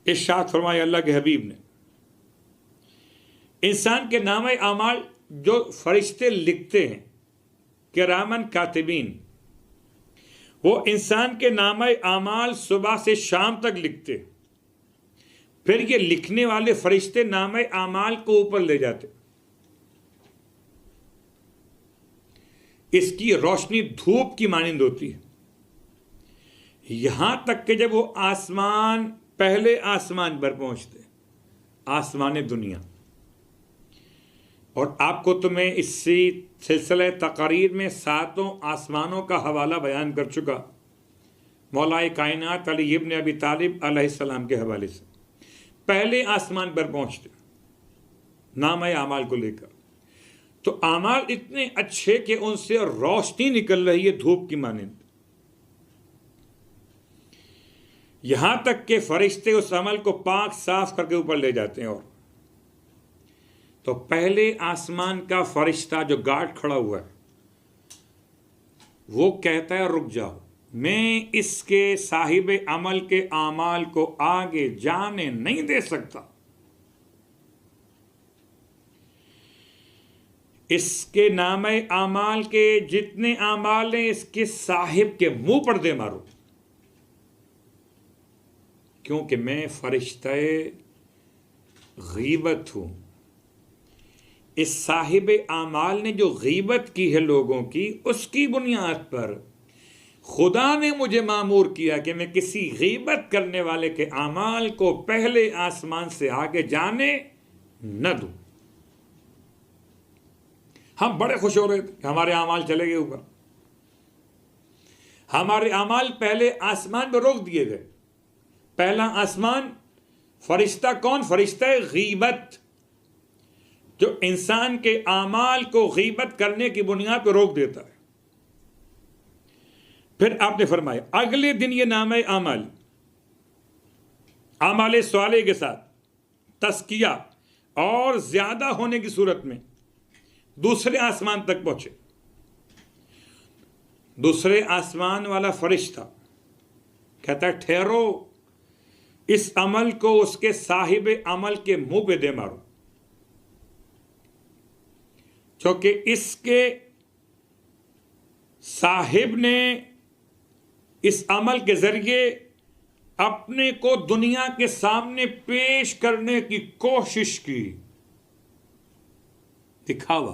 इरशाद फरमाया अल्लाह के हबीब ने, इंसान के नामे आमाल जो फरिश्ते लिखते हैं किरामन कातिबीन, वो इंसान के नामे आमाल सुबह से शाम तक लिखते, फिर ये लिखने वाले फरिश्ते नामे आमाल को ऊपर ले जाते। इसकी रोशनी धूप की मानिंद होती है, यहां तक कि जब वो आसमान, पहले आसमान पर पहुंचते, आसमान दुनिया। और आपको तो मैं इसी सिलसिले तकरीर में 7 आसमानों का हवाला बयान कर चुका, मौलाए कायनात अली इब्न अबी तालिब अलैहिस्सलाम के हवाले से। पहले आसमान पर पहुंचते नाम आमाल को लेकर, तो आमाल इतने अच्छे कि उनसे रोशनी निकल रही है धूप की मानिंद, यहां तक कि फरिश्ते उस अमल को पाक साफ करके ऊपर ले जाते हैं। और तो पहले आसमान का फरिश्ता जो गार्ड खड़ा हुआ है वो कहता है रुक जाओ, मैं इसके साहिब अमल के आमाल को आगे जाने नहीं दे सकता, इसके नामे आमाल के जितने आमाल हैं इसके साहिब के मुंह पर दे मारो, क्योंकि मैं फरिश्ते गीबत हूं। इस साहिब आमाल ने जो गीबत की है लोगों की, उसकी बुनियाद पर खुदा ने मुझे मामूर किया कि मैं किसी गीबत करने वाले के आमाल को पहले आसमान से आगे जाने न दूं। हम बड़े खुश हो रहे थे कि हमारे आमाल चले गए ऊपर, हमारे आमाल पहले आसमान पर रोक दिए गए। पहला आसमान फरिश्ता कौन? फरिश्ता गीबत, जो इंसान के आमाल को गीबत करने की बुनियाद पर रोक देता है। फिर आपने फरमाया अगले दिन ये नामे आमाल, आमाल स्वाले के साथ तस्किया और ज्यादा होने की सूरत में दूसरे आसमान तक पहुंचे। दूसरे आसमान वाला फरिश्ता कहता है ठहरो, इस अमल को उसके साहिब अमल के मुंह पे दे मारो, क्योंकि इसके साहिब ने इस अमल के जरिए अपने को दुनिया के सामने पेश करने की कोशिश की। दिखावा,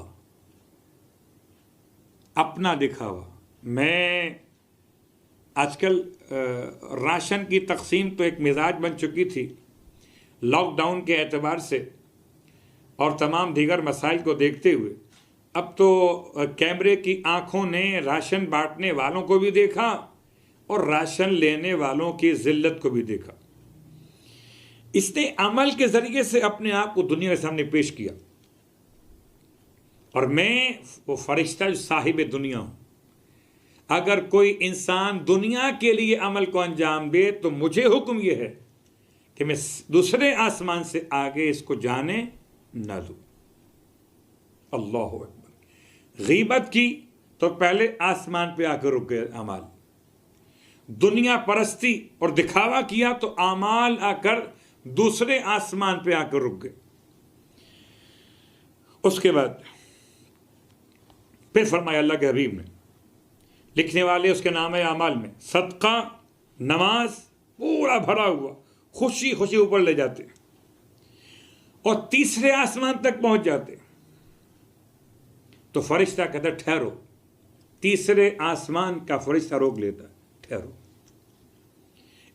अपना दिखावा। मैं आजकल राशन की तकसीम तो एक मिजाज बन चुकी थी लॉकडाउन के एतबार से और तमाम दीगर मसाइल को देखते हुए। अब तो कैमरे की आंखों ने राशन बांटने वालों को भी देखा और राशन लेने वालों की जिल्लत को भी देखा। इसने अमल के जरिए से अपने आप को दुनिया के सामने पेश किया, और मैं वो फरिश्ता साहिब दुनिया हूं। अगर कोई इंसान दुनिया के लिए अमल को अंजाम दे तो मुझे हुक्म यह है कि मैं दूसरे आसमान से आगे इसको जाने न दूं। अल्लाह अकबर। गीबत की तो पहले आसमान पे आकर रुक गए अमाल, दुनिया परस्ती और दिखावा किया तो आमाल आकर दूसरे आसमान पे आकर रुक गए। उसके बाद फिर फरमाया अल्लाह के हबीब ने, लिखने वाले उसके नाम आमाल में सदका, नमाज पूरा भरा हुआ खुशी खुशी ऊपर ले जाते और तीसरे आसमान तक पहुंच जाते। तो फरिश्ता कहता ठहरो, तीसरे आसमान का फरिश्ता रोक लेता, ठहरो,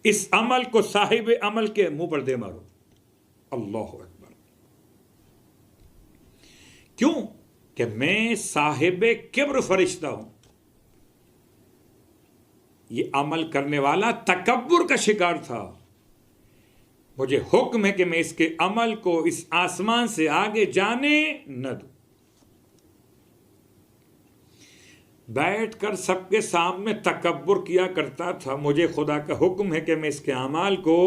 इस अमल को साहिब अमल के मुंह पर दे मारो। अल्लाह अकबर। क्यों? कि मैं साहिब किब्र फरिश्ता हूं। ये अमल करने वाला तकब्बुर का शिकार था, मुझे हुक्म है कि मैं इसके अमल को इस आसमान से आगे जाने न दूं। बैठकर सबके सामने तकब्बुर किया करता था, मुझे खुदा का हुक्म है कि मैं इसके अमाल को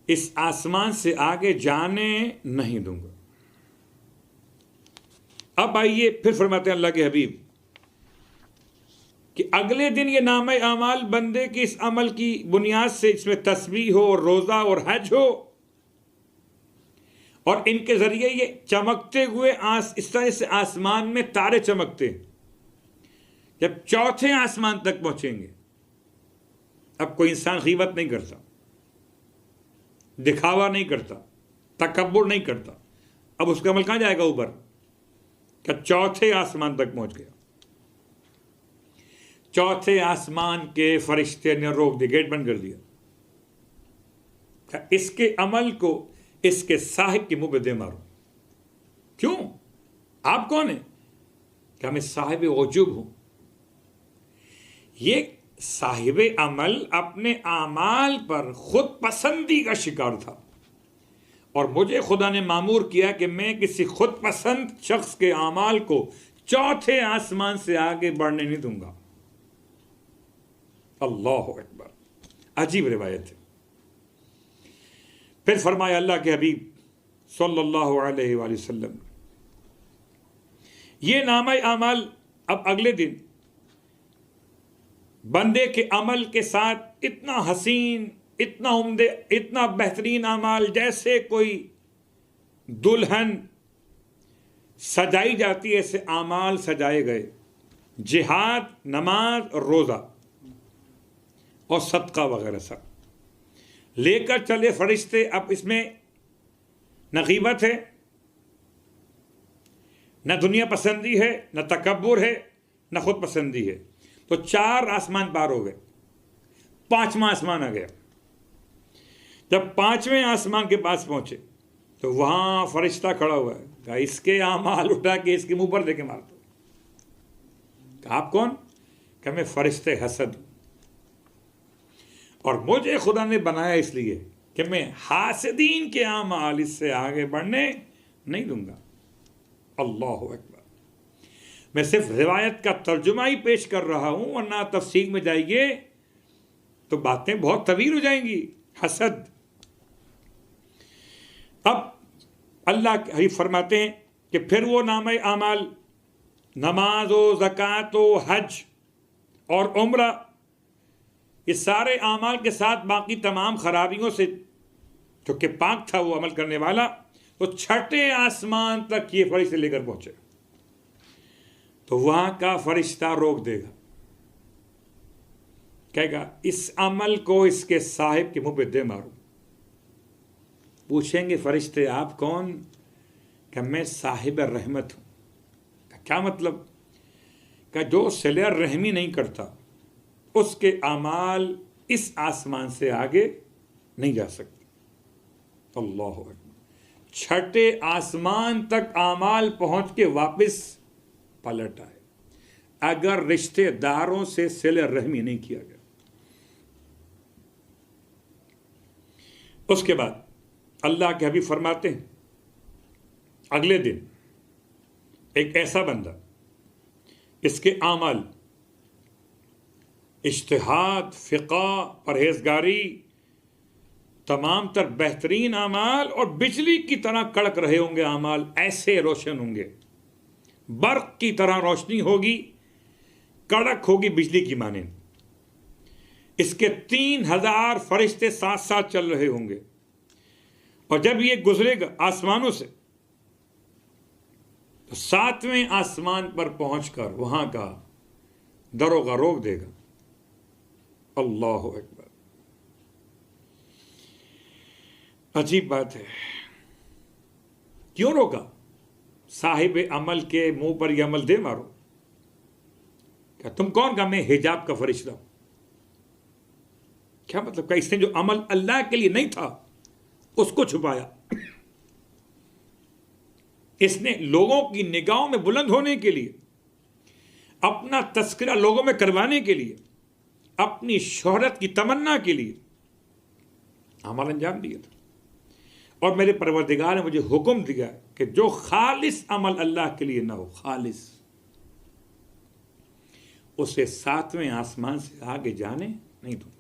इस आसमान से आगे जाने नहीं दूंगा। अब आइए फिर फरमाते हैं अल्लाह के हबीब, कि अगले दिन ये नाम आमाल बंदे के इस अमल की बुनियाद से इसमें तस्बीह हो, रोज़ा और हज हो, और इनके ज़रिए ये चमकते हुए इस तरह से आसमान में तारे चमकते हैं। जब चौथे आसमान तक पहुंचेंगे, अब कोई इंसान गीबत नहीं करता, दिखावा नहीं करता, तकब्बुर नहीं करता। अब उसका अमल कहाँ जाएगा ऊपर? क्या चौथे आसमान तक पहुंच गया। चौथे आसमान के फरिश्ते ने रोक दिया, गेट बंद कर दिया। क्या इसके अमल को इसके साहिब के मुंह पे दे मारो। क्यों? आप कौन है? क्या मैं साहिब उजूब हूं? ये साहिब अमल अपने आमाल पर खुद पसंदी का शिकार था, और मुझे खुदा ने मामूर किया कि मैं किसी खुद पसंद शख्स के आमाल को चौथे आसमान से आगे बढ़ने नहीं दूंगा। अल्लाह अकबर, अजीब रिवायत है। फिर फरमाया अल्लाह के हबीब सल्लल्लाहु अलैहि वसल्लम, ये नामा आमाल अब अगले दिन बंदे के अमल के साथ इतना हसीन, इतना उम्दे, इतना बेहतरीन अमाल, जैसे कोई दुल्हन सजाई जाती है ऐसे अमाल सजाए गए। जिहाद, नमाज, रोज़ा और सदका वगैरह सब लेकर चले फरिश्ते। अब इसमें न गीबत है, न दुनिया पसंदी है, न तकब्बुर है, न खुद पसंदी है। तो 4 आसमान पार हो गए, 5वां आसमान आ गया। जब 5वें आसमान के पास पहुंचे तो वहां फरिश्ता खड़ा हुआ है। कहा इसके आमाल उठा के इसके मुंह पर देके मार दो। कहा आप कौन? कहा मैं फरिश्ते हसद हूं, और मुझे खुदा ने बनाया इसलिए कि मैं हासिदीन के आमाल इससे आगे बढ़ने नहीं दूंगा। अल्लाह अकबर। मैं सिर्फ रिवायत का तर्जुमा ही पेश कर रहा हूं, वरना तफसीर में जाइए तो बातें बहुत तवील हो जाएंगी। हसद। अब अल्लाह ही फरमाते हैं कि फिर वो नाम आमाल, नमाज व ज़कात व हज और उम्रा, ये सारे आमाल के साथ बाकी तमाम खराबियों से चूँकि पाक था वो अमल करने वाला, तो 6ठे आसमान तक ये फरिश्ते लेकर पहुंचे। तो वहां का फरिश्ता रोक देगा, कहेगा इस अमल को इसके साहिब के मुंह पे दे मारो। पूछेंगे फरिश्ते आप कौन? कि मैं साहिब रहमत हूं। क्या मतलब? कि जो सिले रहमी नहीं करता उसके अमाल इस आसमान से आगे नहीं जा सकते। अल्लाह अकबर। 6ठे आसमान तक आमाल पहुंच के वापस पलट आए, अगर रिश्तेदारों से सिले रहमी नहीं किया गया। उसके बाद अल्लाह के हबीब फरमाते हैं अगले दिन एक ऐसा बंदा, इसके आमाल इज्तिहाद, फ़िक़ा, परहेजगारी, तमाम तर बेहतरीन आमाल और बिजली की तरह कड़क रहे होंगे आमाल, ऐसे रोशन होंगे, बर्क़ की तरह रोशनी होगी, कड़क होगी बिजली की मानें। इसके 3000 फरिश्ते साथ साथ चल रहे होंगे, और जब ये गुजरेगा आसमानों से तो 7वें आसमान पर पहुंचकर वहां का दरोगा रोक देगा। अल्लाह अकबर। अजीब बात है। क्यों रोका? साहिब अमल के मुंह पर यह अमल दे मारो। क्या तुम कौन? का मैं हिजाब का फरिश्ता हूं। क्या मतलब? क्या इसने जो अमल अल्लाह के लिए नहीं था उसको छुपाया? इसने लोगों की निगाहों में बुलंद होने के लिए, अपना तस्करा लोगों में करवाने के लिए, अपनी शोहरत की तमन्ना के लिए अमल अंजाम दिया था। और मेरे परवरदिगार ने मुझे हुक्म दिया कि जो खालिस अमल अल्लाह के लिए ना हो, खालिस, उसे 7वें आसमान से आगे जाने नहीं दूंगा।